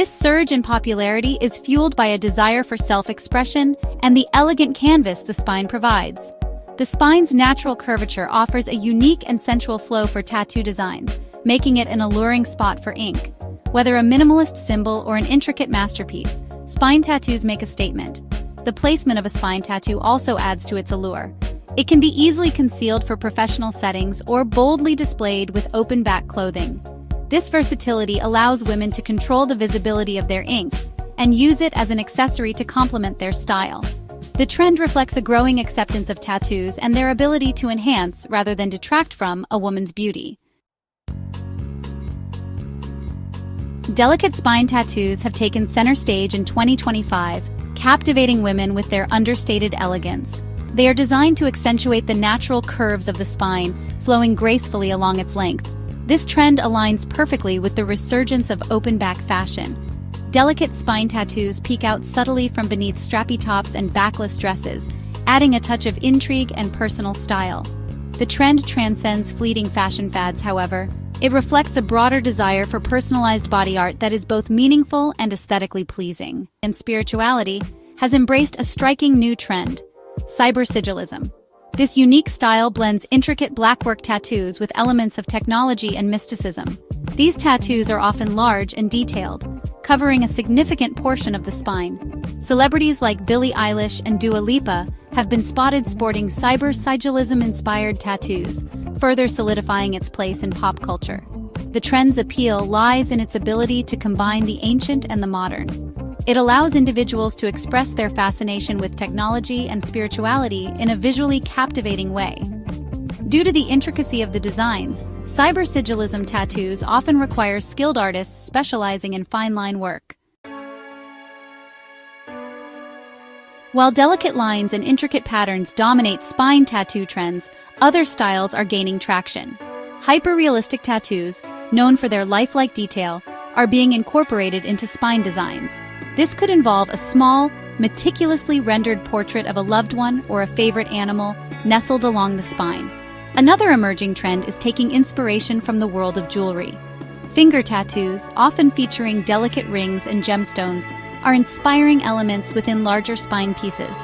This surge in popularity is fueled by a desire for self-expression and the elegant canvas the spine provides. The spine's natural curvature offers a unique and sensual flow for tattoo designs, making it an alluring spot for ink. Whether a minimalist symbol or an intricate masterpiece, spine tattoos make a statement. The placement of a spine tattoo also adds to its allure. It can be easily concealed for professional settings or boldly displayed with open-back clothing. This versatility allows women to control the visibility of their ink and use it as an accessory to complement their style. The trend reflects a growing acceptance of tattoos and their ability to enhance rather than detract from a woman's beauty. Delicate spine tattoos have taken center stage in 2025, captivating women with their understated elegance. They are designed to accentuate the natural curves of the spine, flowing gracefully along its length. This trend aligns perfectly with the resurgence of open-back fashion. Delicate spine tattoos peek out subtly from beneath strappy tops and backless dresses, adding a touch of intrigue and personal style. The trend transcends fleeting fashion fads, however. It reflects a broader desire for personalized body art that is both meaningful and aesthetically pleasing. And spirituality has embraced a striking new trend: cybersigilism. This unique style blends intricate blackwork tattoos with elements of technology and mysticism. These tattoos are often large and detailed, covering a significant portion of the spine. Celebrities like Billie Eilish and Dua Lipa have been spotted sporting cyber-sigilism-inspired tattoos, further solidifying its place in pop culture. The trend's appeal lies in its ability to combine the ancient and the modern. It allows individuals to express their fascination with technology and spirituality in a visually captivating way. Due to the intricacy of the designs, cyber-sigilism tattoos often require skilled artists specializing in fine-line work. While delicate lines and intricate patterns dominate spine tattoo trends, other styles are gaining traction. Hyperrealistic tattoos, known for their lifelike detail, are being incorporated into spine designs. This could involve a small, meticulously rendered portrait of a loved one or a favorite animal nestled along the spine. Another emerging trend is taking inspiration from the world of jewelry. Finger tattoos, often featuring delicate rings and gemstones, are inspiring elements within larger spine pieces.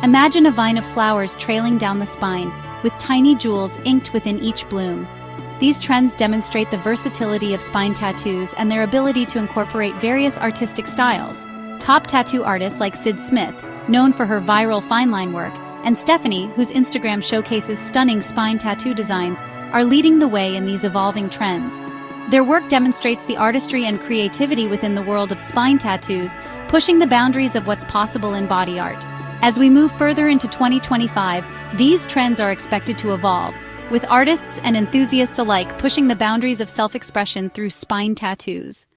Imagine a vine of flowers trailing down the spine, with tiny jewels inked within each bloom. These trends demonstrate the versatility of spine tattoos and their ability to incorporate various artistic styles. Top tattoo artists like Sid Smith, known for her viral fine-line work, and Stephanie, whose Instagram showcases stunning spine tattoo designs, are leading the way in these evolving trends. Their work demonstrates the artistry and creativity within the world of spine tattoos, pushing the boundaries of what's possible in body art. As we move further into 2025, these trends are expected to evolve, with artists and enthusiasts alike pushing the boundaries of self-expression through spine tattoos.